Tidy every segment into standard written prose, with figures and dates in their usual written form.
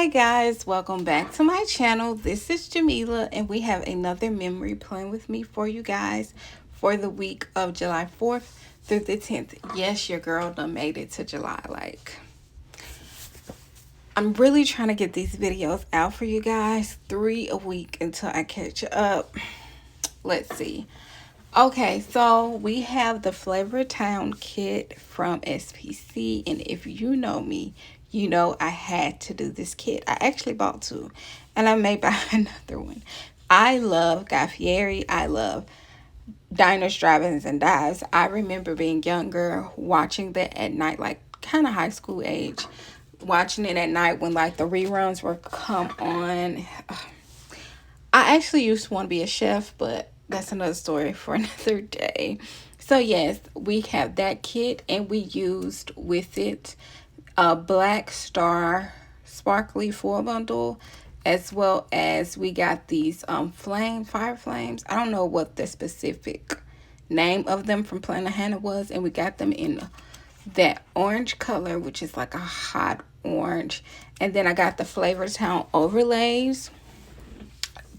Hi guys, welcome back to my channel. This is Jamila and we have another memory playing with me for you guys for the week of July 4th through the 10th. Yes, your girl done made it to July. I'm really trying to get these videos out for you guys. 3 a week until I catch up. Let's see. Okay, so we have the Flavortown kit from SPC, and if you know me, you know I had to do this kit. I actually bought 2, and I may buy another one. I love Guy Fieri. I love Diners, Drive-Ins, and Dives. I remember being younger, watching that at night, like kind of high school age, watching it at night when like the reruns were come on. I actually used to want to be a chef, but that's another story for another day. So yes, we have that kit, and we used with it a Black Star Sparkly Foil Bundle, as well as we got these fire flames. I don't know what the specific name of them from Planet Hannah was, and we got them in that orange color, which is like a hot orange. And then I got the Flavortown overlays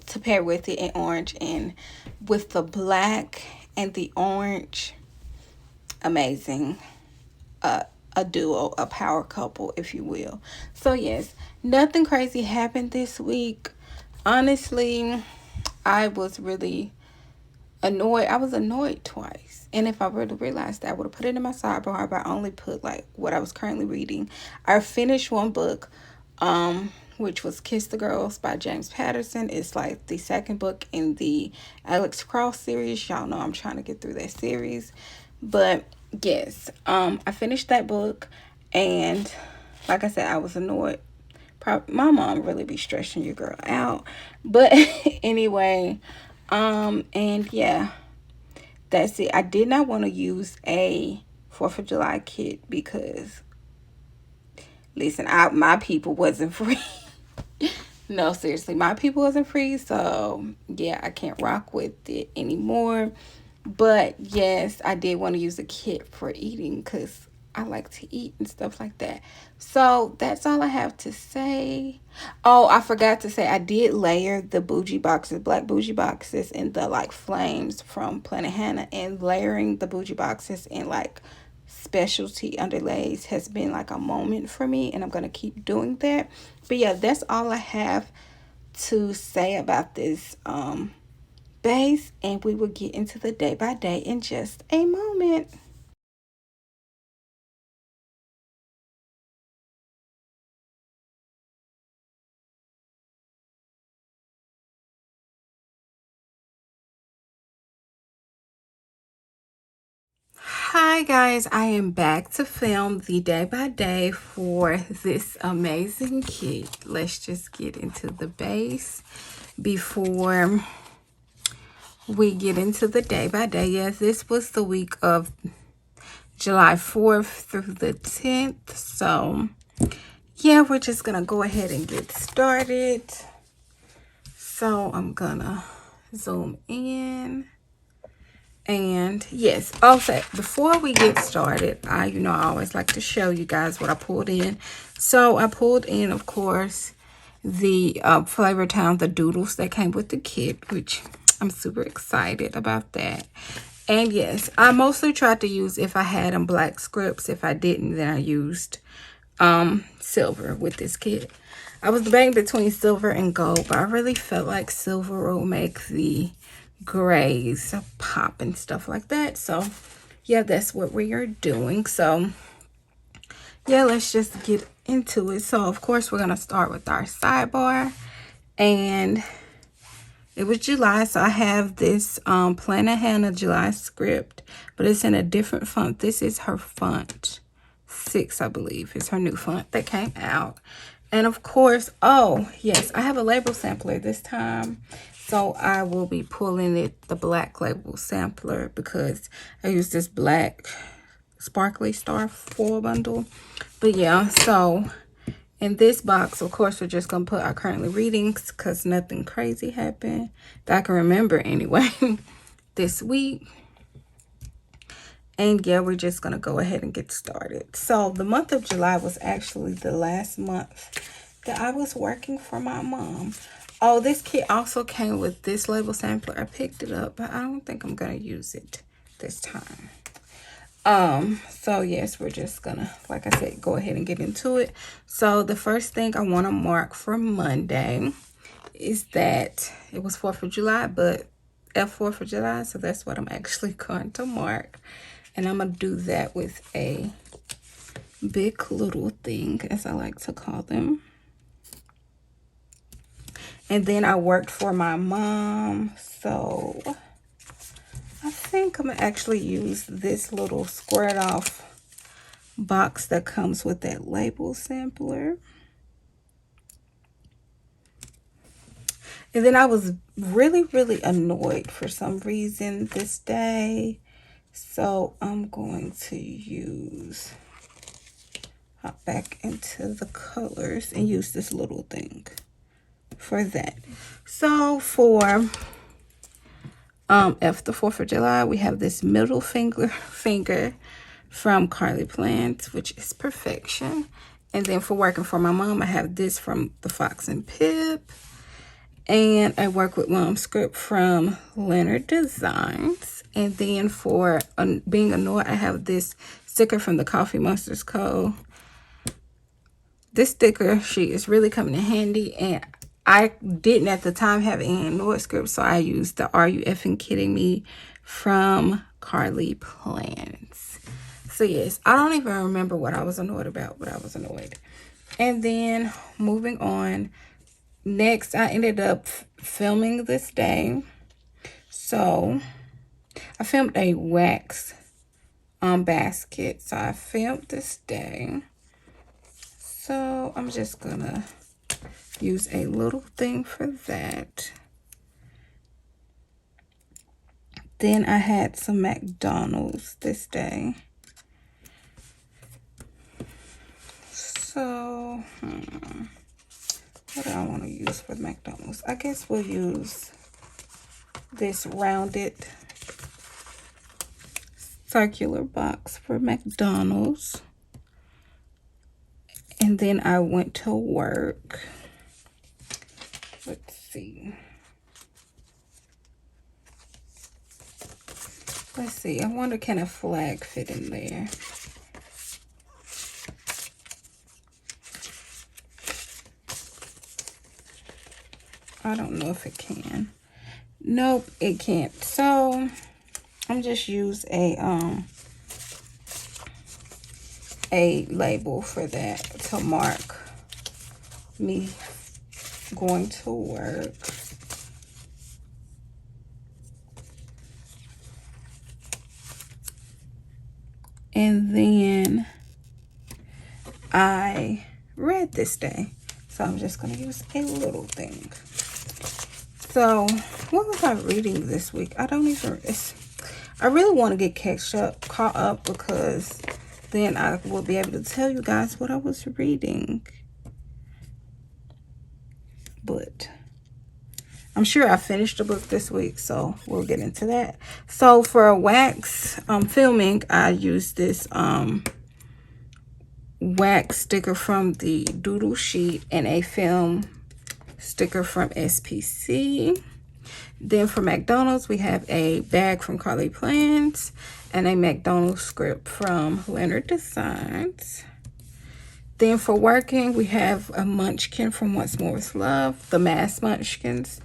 to pair with it in orange, and with the black and the orange, amazing. A duo, a power couple, if you will. So yes, nothing crazy happened this week. Honestly, I was really annoyed. I was annoyed twice, and if I really realized that, I would have put it in my sidebar, but I only put like what I was currently reading. I finished one book, which was Kiss the Girls by James Patterson. It's like the second book in the Alex Cross series. Y'all know I'm trying to get through that series. But yes, I finished that book, and like I said, I was annoyed. My mom really be stressing your girl out. But anyway, and yeah, that's it. I did not want to use a 4th of July kit because, listen, my people wasn't free. No, seriously, my people wasn't free, so yeah, I can't rock with it anymore. But yes, I did want to use a kit for eating because I like to eat and stuff like that. So that's all I have to say. Oh, I forgot to say, I did layer the bougie boxes, black bougie boxes, in the like flames from Planet Hannah, and layering the bougie boxes in like specialty underlays has been like a moment for me, and I'm going to keep doing that. But yeah, that's all I have to say about this base, and we will get into the day by day in just a moment. Hi guys, I am back to film the day by day for this amazing kit. Let's just get into the base before we get into the day by day. Yes, this was the week of July 4th through the 10th. So yeah, we're just gonna go ahead and get started. So I'm gonna zoom in. And yes, also before we get started, I always like to show you guys what I pulled in. So I pulled in, of course, the Flavortown, the doodles that came with the kit, which I'm super excited about that. And yes, I mostly tried to use, if I had them, black scripts. If I didn't, then I used silver with this kit. I was debating between silver and gold, but I really felt like silver will make the grays pop and stuff like that. So yeah, that's what we are doing. So yeah, let's just get into it. So of course we're gonna start with our sidebar, and it was July, so I have this Planet Hannah July script, but it's in a different font. This is her font 6, I believe, is her new font that came out. And of course, oh yes, I have a label sampler this time, so I will be pulling the black label sampler because I use this black sparkly star foil bundle. But yeah, so in this box, of course, we're just going to put our currently readings because nothing crazy happened that I can remember anyway this week. And yeah, we're just going to go ahead and get started. So the month of July was actually the last month that I was working for my mom. Oh, this kit also came with this label sampler. I picked it up, but I don't think I'm gonna use it this time. So yes, we're just gonna, like I said, go ahead and get into it. So the first thing I want to mark for Monday is that it was 4th of July, but F4th of July, so that's what I'm actually going to mark. And I'm gonna do that with a big little thing, as I like to call them. And then I worked for my mom, so I think I'm gonna actually use this little squared off box that comes with that label sampler. And then I was really annoyed for some reason this day, so I'm going to hop back into the colors and use this little thing for that. So for F the 4th of July, we have this middle finger from ScribblePrintsCo, which is perfection. And then for working for my mom, I have this from the Fox and Pip. And I work with Mom Script from Leonard Designs. And then for being annoyed, I have this sticker from the Coffee Monsters Co. This sticker sheet is really coming in handy, and I didn't at the time have any annoyed script, so I used the Are You Effing Kidding Me from ScribblePrintsCo. So yes, I don't even remember what I was annoyed about, but I was annoyed. And then moving on, next I ended up filming this day. So I filmed a wax basket. So I filmed this day. So I'm just gonna use a little thing for that. Then I had some McDonald's this day. So what do I want to use for McDonald's? I guess we'll use this rounded circular box for McDonald's. And then I went to work. Let's see. I wonder, can a flag fit in there? I don't know if it can. Nope, it can't. So I'm just use a label for that to mark me going to work. And then I read this day, so I'm just going to use a little thing. So what was I reading this week? I don't even, I really want to get caught up, because then I will be able to tell you guys what I was reading. But I'm sure I finished the book this week, so we'll get into that. So for wax filming, I used this wax sticker from the Doodle Sheet and a film sticker from SPC. Then for McDonald's, we have a bag from ScribblePrintsCo and a McDonald's script from Leonard Designs. Then for working, we have a munchkin from Once More With Love, the Mass Munchkins,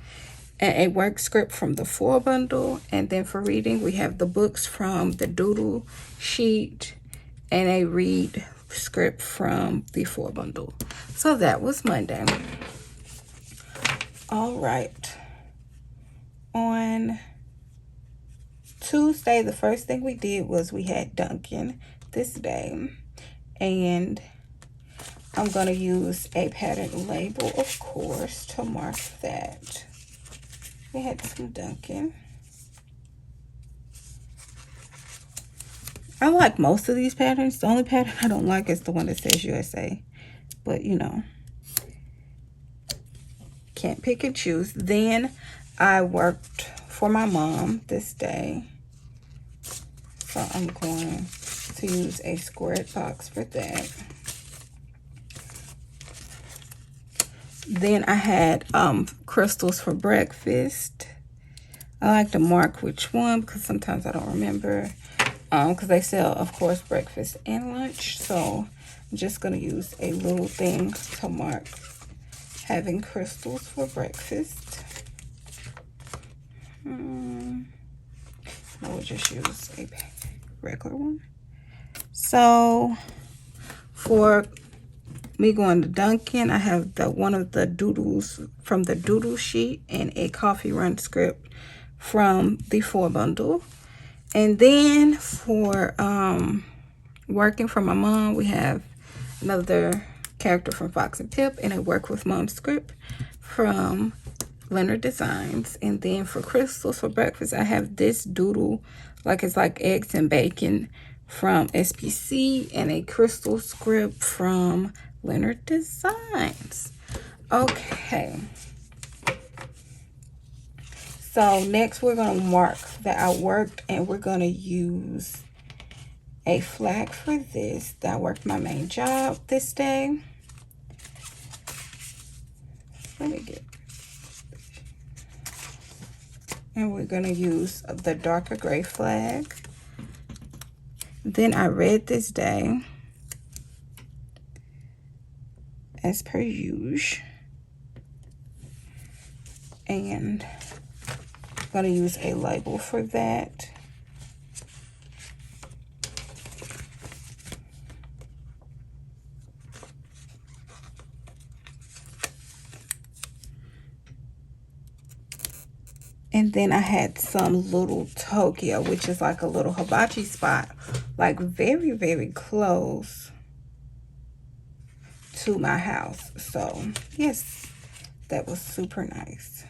and a work script from the 4 bundle. And then for reading, we have the books from the Doodle Sheet and a read script from the 4 bundle. So that was Monday. All right. On Tuesday, the first thing we did was we had Dunkin' this day. And I'm going to use a pattern label, of course, to mark that. We had some Dunkin'. I like most of these patterns. The only pattern I don't like is the one that says USA. But, you know, can't pick and choose. Then I worked for my mom this day. So I'm going to use a squared box for that. Then I had crystals for breakfast. I like to mark which one because sometimes I don't remember. Because they sell, of course, breakfast and lunch. So I'm just going to use a little thing to mark having crystals for breakfast. I will just use a regular one. So for me going to Dunkin', I have one of the doodles from the doodle sheet and a coffee run script from the 4 bundle. And then for working for my mom, we have another character from Fox and Pip and a work with mom script from Leonard Designs. And then for crystals for breakfast, I have this doodle, like it's like eggs and bacon from SPC, and a crystal script from Leonard Designs. Okay. So next we're going to mark that I worked, and we're going to use a flag for this, that I worked my main job this day. Let me get, and we're going to use the darker gray flag. Then I read this day as per usual, and I'm going to use a label for that. And then I had some little Tokyo, which is like a little hibachi spot, like very, very close to my house. So, yes, that was super nice.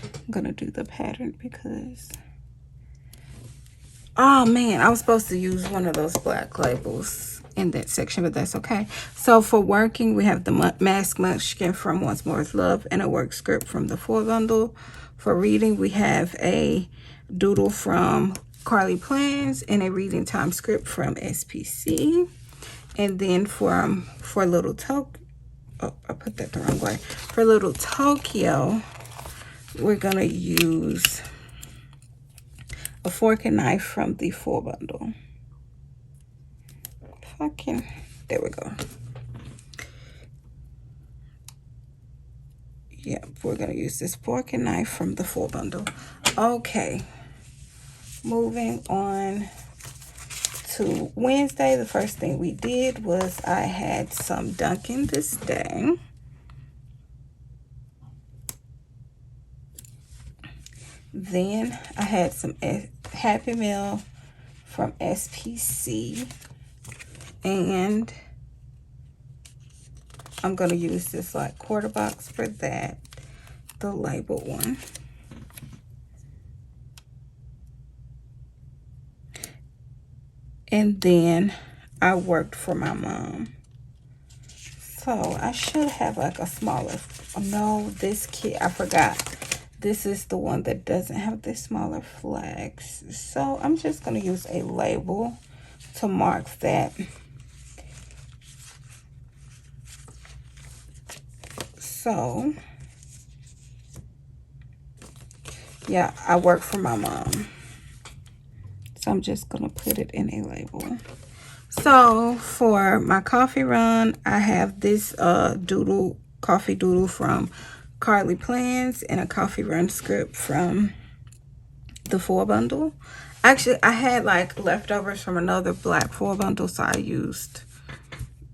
I'm going to do the pattern because... oh, man, I was supposed to use one of those black labels in that section, but that's okay. So for working, we have the mask munchkin from Once More Is Love and a work script from the 4 bundle. For reading, we have a doodle from Carly Plans and a reading time script from SPC. And then for Little Tokyo, oh, I put that the wrong way. For Little Tokyo, we're gonna use a fork and knife from the 4 bundle. There we go. Yep, we're gonna use this fork and knife from the 4 bundle. Okay, moving on to Wednesday. The first thing we did was I had some Dunkin' this day. Then I had some Happy Meal from SPC, and I'm going to use this like quarter box for that, the labeled one. And then I worked for my mom. So I should have like a smaller, no, this kit, I forgot. This is the one that doesn't have the smaller flags. So I'm just going to use a label to mark that. So, yeah, I work for my mom. So I'm just going to put it in a label. So for my coffee run, I have this coffee doodle from Carly Plans and a coffee run script from the 4 bundle. Actually, I had like leftovers from another black 4 bundle, so I used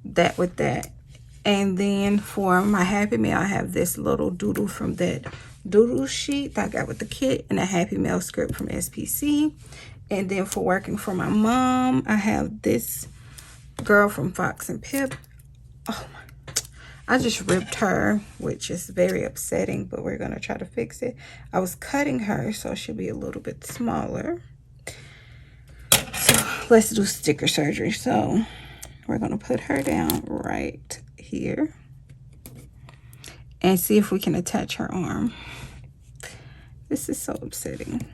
that with that. And then for my Happy Meal, I have this little doodle from that doodle sheet that I got with the kit and a Happy Meal script from SPC. And then for working for my mom, I have this girl from Fox and Pip. Oh my, I just ripped her, which is very upsetting, but we're gonna try to fix it. I was cutting her, so she'll be a little bit smaller. So let's do sticker surgery. So we're gonna put her down right here and see if we can attach her arm. This is so upsetting.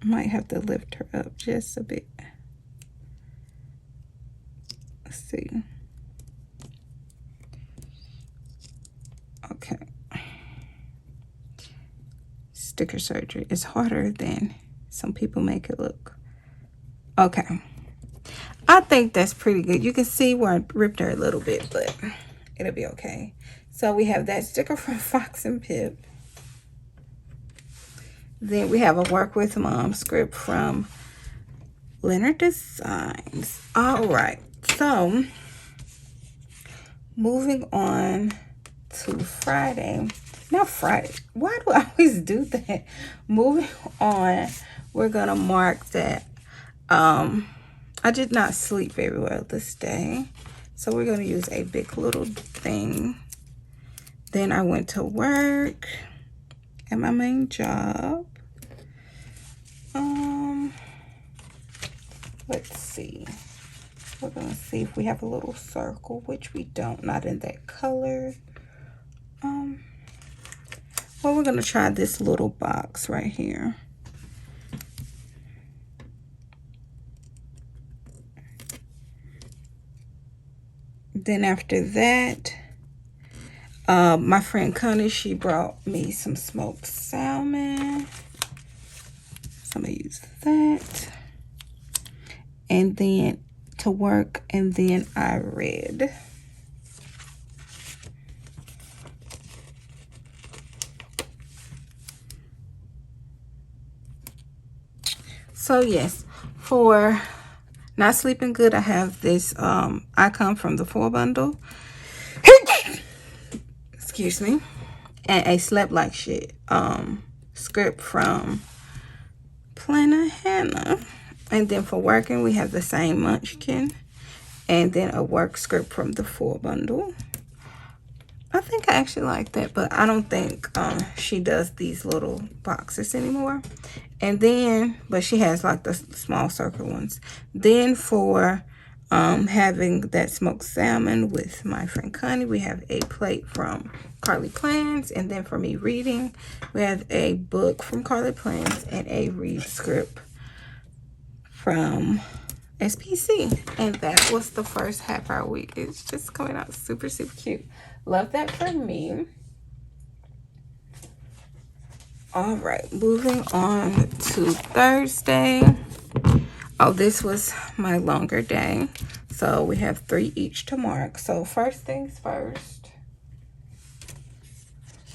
I might have to lift her up just a bit. Let's see. Okay. Sticker surgery is harder than some people make it look. Okay. I think that's pretty good. You can see where I ripped her a little bit, but it'll be okay. So we have that sticker from Fox and Pip. Then we have a Work With Mom script from Leonard Designs. All right. So moving on to Friday. Not Friday. Why do I always do that? Moving on, we're going to mark that I did not sleep very well this day. So we're going to use a big little thing. Then I went to work at my main job. Let's see. We're going to see if we have a little circle, which we don't, not in that color. Well, we're going to try this little box right here. Then after that, my friend Connie, she brought me some smoked salmon. So I'm going to use that. And then to work, and then I read. So yes, for not sleeping good, I have this icon from the 4 bundle. Excuse me. And a slept like shit script from Planner Hannah. And then for working, we have the same munchkin. And then a work script from the 4 bundle. I think I actually like that, but I don't think she does these little boxes anymore. And then, but she has like the small circle ones. Then for having that smoked salmon with my friend Connie, we have a plate from Carly Plans. And then for me reading, we have a book from Carly Plans and a read script from SPC. And that was the first half hour week. It's just coming out super, super cute. Love that for me. All right, moving on to Thursday. Oh, this was my longer day. So we have 3 each to mark. So first things first,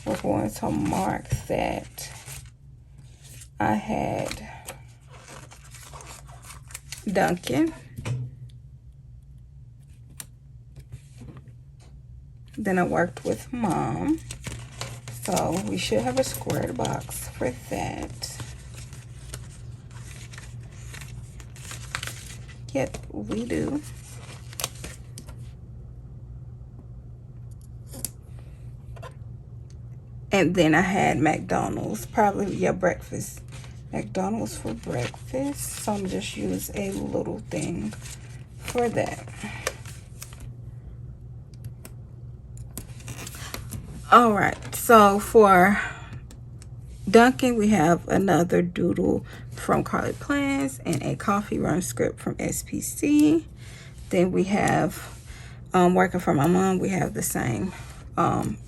we're going to mark that I had Dunkin'. Then I worked with Mom. So we should have a squared box for that. Yep, we do. And then I had McDonald's, probably your breakfast. McDonald's for breakfast. So I'm just use a little thing for that. All right, so for Dunkin', we have another doodle from Carly Plans and a coffee run script from SPC. Then we have working for my mom, we have the same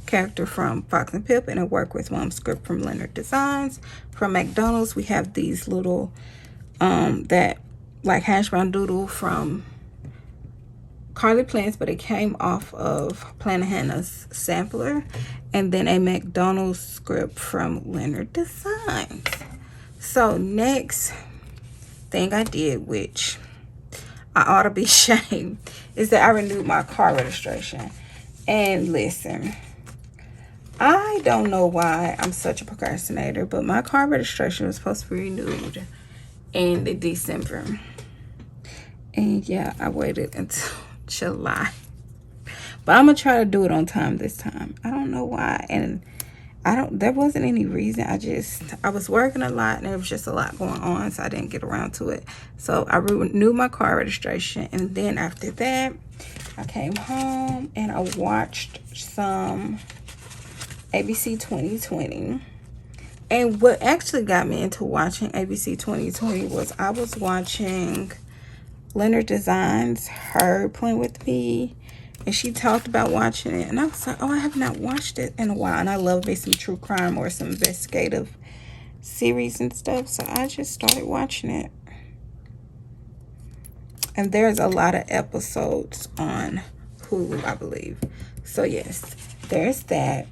character from Fox and Pip and a work with mom script from Leonard Designs. From McDonald's, we have these little that like hash brown doodle from Carly Plans, but it came off of Planner Hannah's sampler. And then a McDonald's script from Leonard Designs. So next thing I did, which I ought to be ashamed, is that I renewed my car registration. And listen, I don't know why I'm such a procrastinator, but my car registration was supposed to be renewed in December. And yeah, I waited until July. But I'm going to try to do it on time this time. I don't know why. And there wasn't any reason. I was working a lot and there was just a lot going on. So I didn't get around to it. So I renewed my car registration. And then after that, I came home and I watched some ABC 2020. And what actually got me into watching ABC 2020 was I was watching Leonard Designs, her playing with me, and she talked about watching it, and I was like, oh, I have not watched it in a while, and I love me some true crime or some investigative series and stuff, so I just started watching it. And there's a lot of episodes on Hulu, I believe. So yes, there's that.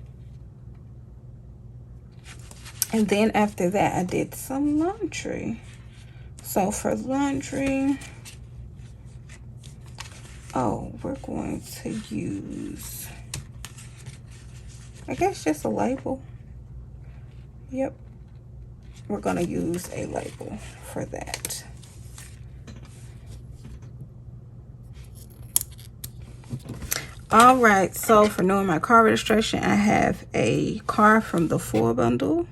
And then after that, I did some laundry. So for laundry, we're going to use, I guess, just a label. Yep. We're going to use a label for that. All right, so for knowing my car registration, I have a car from the 4 bundle.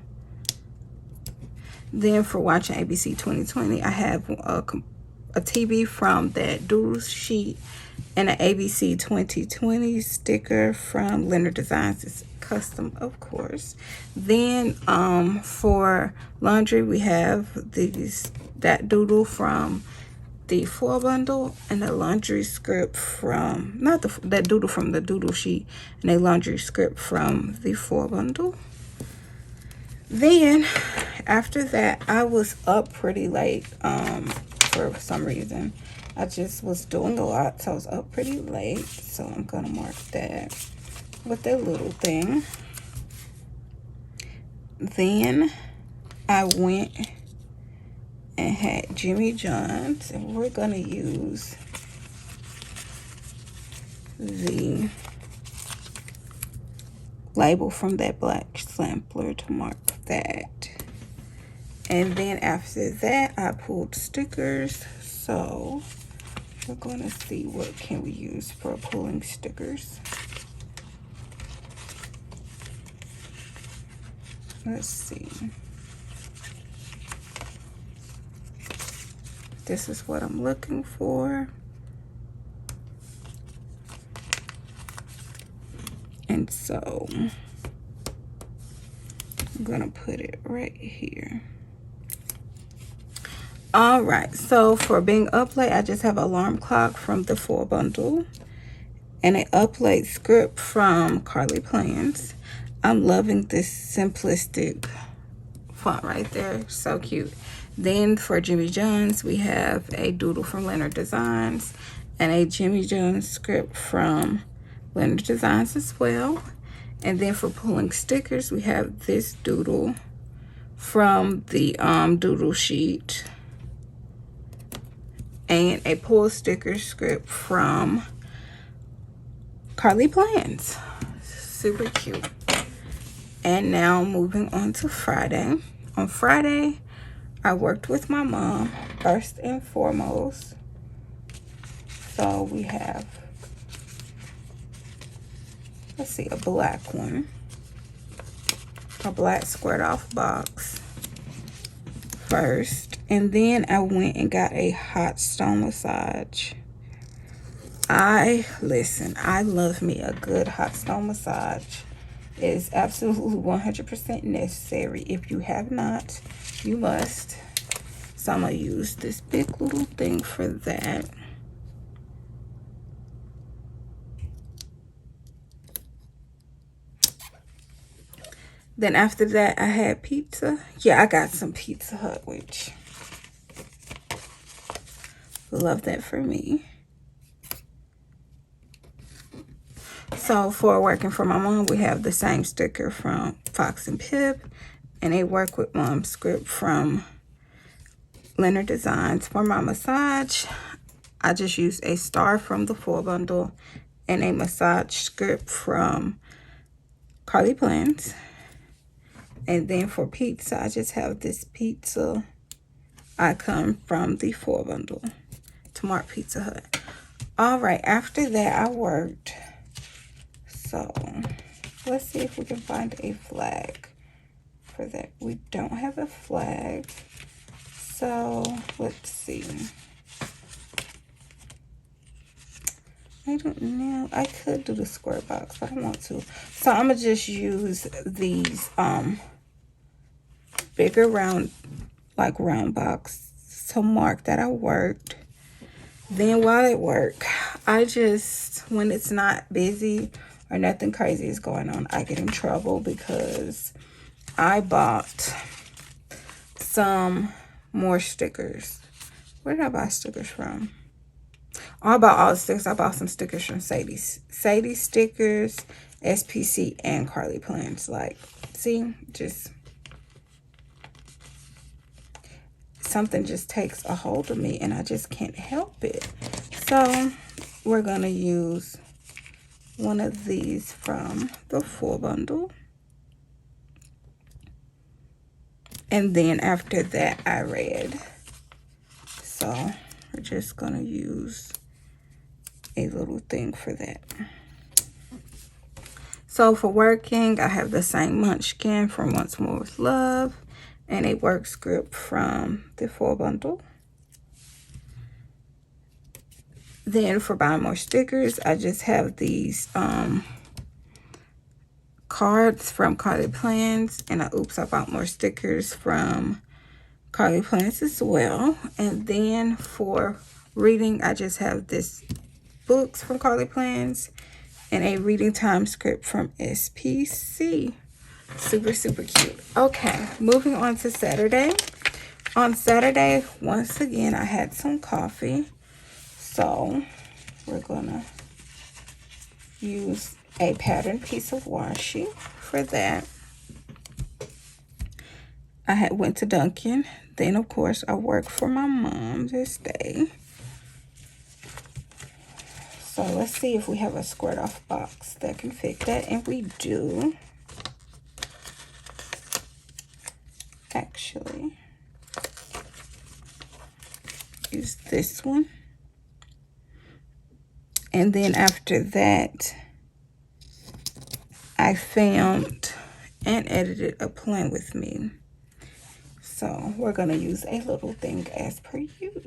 Then for watching ABC 2020, I have a TV from that doodle sheet and an ABC 2020 sticker from Leonard Designs. It's custom, of course. Then for laundry, we have that doodle from the 4 bundle and a laundry script from, that doodle from the doodle sheet and a laundry script from the 4 bundle. Then after that, I was up pretty late for some reason. I just was doing a lot, so I was up pretty late. So I'm gonna mark that with a little thing. Then I went and had Jimmy John's, and we're gonna use the label from that black sampler to mark that. And then after that, I pulled stickers. So we're gonna see what can we use for pulling stickers. Let's see. This is what I'm looking for. And so I'm gonna put it right here. All right, so for being up late, I just have an alarm clock from the 4 bundle and an up late script from Carly Plans. I'm loving this simplistic font right there, so cute. Then for Jimmy John's, we have a doodle from Leonard Designs and a Jimmy John's script from Leonard Designs as well. And then for pulling stickers, we have this doodle from the doodle sheet and a pull sticker script from Carly Plans. Super cute. And now moving on to Friday. On Friday, I worked with my mom first and foremost. So we have, let's see, a black one, a black squared off box first, and then I went and got a hot stone massage. I love me a good hot stone massage. It is absolutely 100% necessary. If you have not, you must. So I'm gonna use this big little thing for that. Then after that, I had pizza. Yeah, I got some Pizza Hut, which love that for me. So for working for my mom, we have the same sticker from Fox and Pip and a work with mom script from Leonard Designs. For my massage, I just used a star from the 4 bundle and a massage script from Carly Plans. And then for pizza, I just have this pizza icon from the 4 bundle to mark Pizza Hut. All right, after that, I worked. So let's see if we can find a flag for that. We don't have a flag. So let's see. I don't know. I could do the square box, but I want to. So I'm gonna just use these bigger round box to mark that I worked. Then while at work, I just, when it's not busy or nothing crazy is going on, I get in trouble because I bought some more stickers. Where did I buy stickers from? Oh, I bought all the stickers. I bought some stickers from Sadie's. Sadie stickers, SPC, and Carly Plans. Like, see, just something just takes a hold of me and I just can't help it. So we're going to use one of these from the full bundle. And then after that, I read. So we're just going to use a little thing for that. So for working, I have the same munchkin from Once More With Love and a work script from the full bundle. Then for buying more stickers, I just have these cards from Carly Plans, and I bought more stickers from Carly Plans as well. And then for reading, I just have this books from Carly Plans and a reading time script from SPC. Super, super cute. Okay, moving on to Saturday. On Saturday, once again, I had some coffee. So we're gonna use a patterned piece of washi for that. I went to Dunkin'. Then, of course, I worked for my mom this day. So let's see if we have a squared off box that can fit that. And we do. Actually, use this one. And then after that, I filmed and edited a plan with me. So we're going to use a little thing as per usual.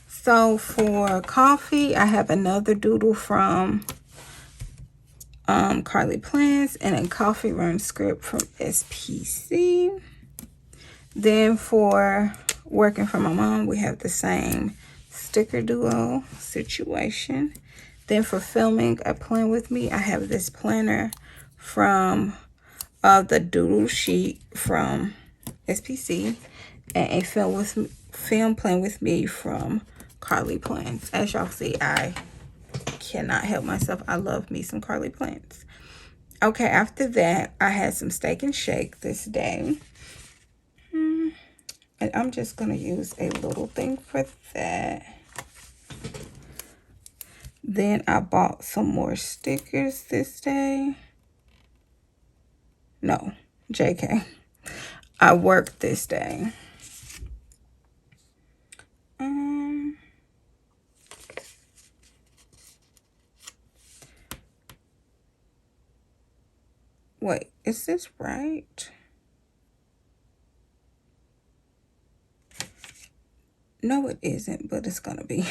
So for coffee, I have another doodle from Carly Plans and a coffee run script from SPC. Then for working for my mom, we have the same sticker duo situation. Then for filming a plan with me, I have this planner from the doodle sheet from SPC and a film plan with me from Carly Plans. As y'all see, I cannot help myself. I love me some Carly Plans. Okay, after that, I had some steak and shake this day. And I'm just going to use a little thing for that. Then I bought some more stickers this day. No, JK. I worked this day. Wait, is this right? No, it isn't, but it's gonna be.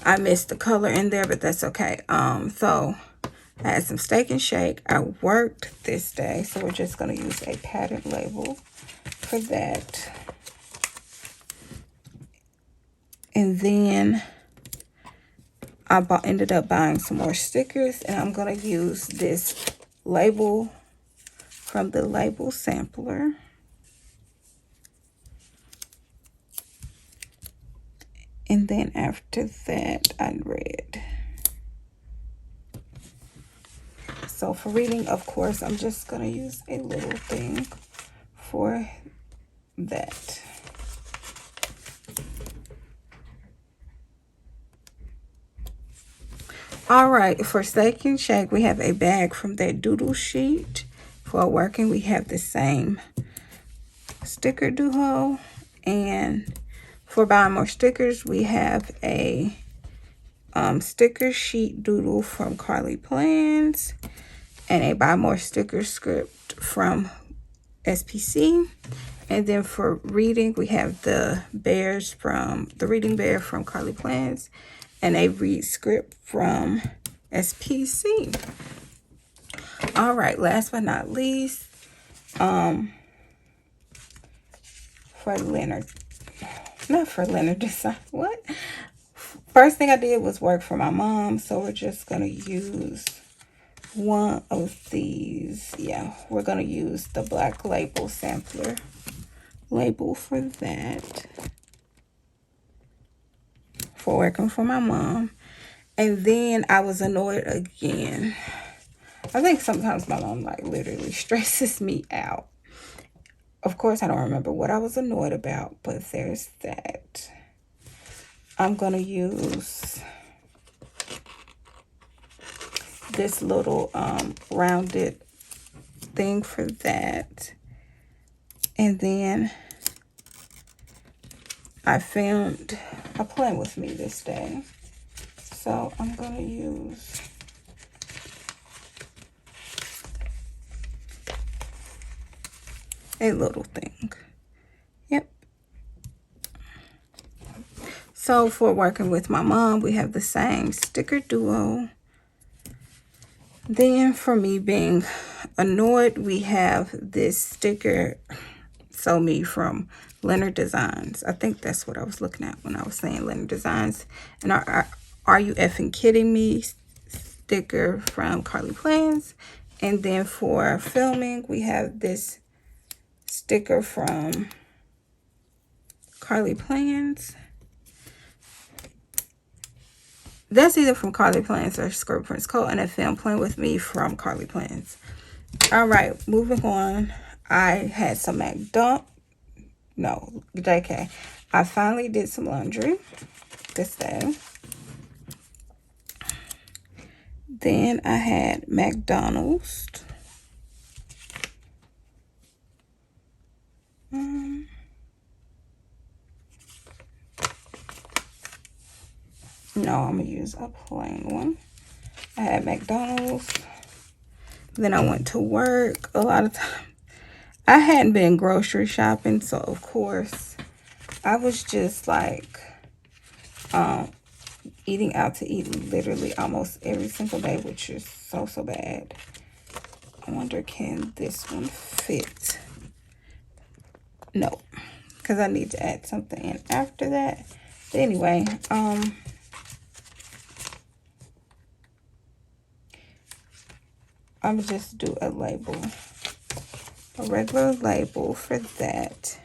I missed the color in there, but that's okay. So I had some steak and shake. I worked this day, so we're just gonna use a pattern label for that. And then I ended up buying some more stickers, and I'm gonna use this label from the label sampler. And then after that, I read. So for reading, of course, I'm just going to use a little thing for that. All right, for steak and shake, we have a bag from that doodle sheet. For working, we have the same sticker duo. And for buying more stickers, we have a sticker sheet doodle from Carly Plans and a buy more sticker script from SPC. And then for reading, we have the reading bear from Carly Plans and a read script from SPC. All right, last but not least, for Leonard, not for Leonard Design, what? First thing I did was work for my mom, so we're just going to use one of these. Yeah, we're going to use the black label sampler label for that, for working for my mom. And then I was annoyed again. I think sometimes my mom like literally stresses me out. Of course, I don't remember what I was annoyed about, but there's that. I'm going to use this little rounded thing for that. And then I filmed a plan with me this day. So I'm going to use a little thing. Yep. So for working with my mom, we have the same sticker duo. Then for me being annoyed, we have this sticker So Me from Leonard Designs. I think that's what I was looking at when I was saying Leonard Designs. And Are You Effing Kidding Me sticker from Carly Plans. And then for filming, we have this sticker from Carly Plans. That's either from Carly Plans or ScribblePrintsCo, and a film Playing With Me from Carly Plans. All right, moving on. I had some JK. I finally did some laundry this day. Then I had McDonald's. No, I'm going to use a plain one. I had McDonald's. Then I went to work. A lot of time I hadn't been grocery shopping, so of course I was just like eating out to eat literally almost every single day, which is so bad. I wonder, can this one fit? No, because I need to add something in after that. But anyway, I'm just do a label, a regular label for that,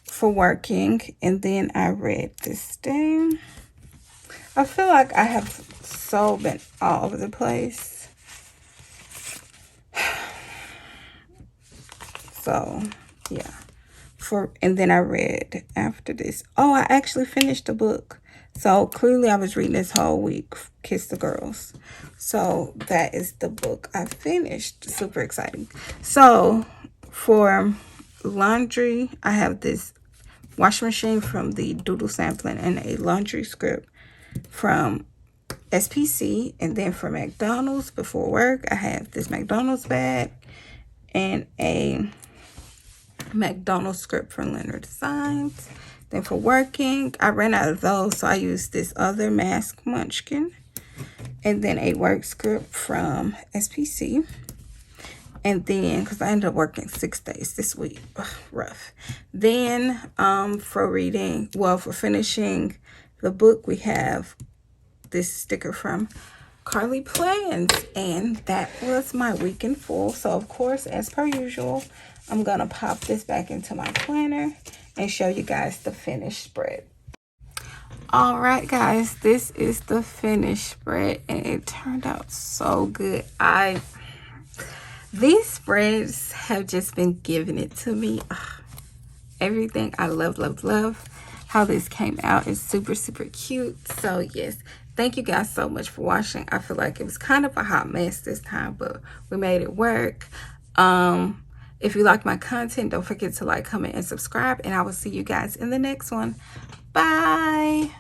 for working. And then I read this thing. I feel like I have so been all over the place. So yeah, and then I read after this. Oh, I actually finished the book. So clearly I was reading this whole week, Kiss the Girls. So that is the book I finished. Super exciting. So for laundry, I have this washing machine from the Doodle Sampling and a laundry script from SPC. And then for McDonald's, before work, I have this McDonald's bag and a McDonald's script from Leonard Designs. Then for working, I ran out of those, so I used this other mask munchkin. And then a work script from SPC. And then, because I ended up working 6 days this week. Ugh, rough. Then, for reading, well, for finishing the book, we have this sticker from Carly Plans. And that was my week in full. So, of course, as per usual, I'm going to pop this back into my planner and show you guys the finished spread. All right, guys, this is the finished spread, and it turned out so good. These spreads have just been giving it to me. Ugh, everything. I love how this came out. It's super cute. So yes, thank you guys so much for watching. I feel like it was kind of a hot mess this time, but we made it work. If you like my content, don't forget to like, comment, and subscribe, and I will see you guys in the next one. Bye.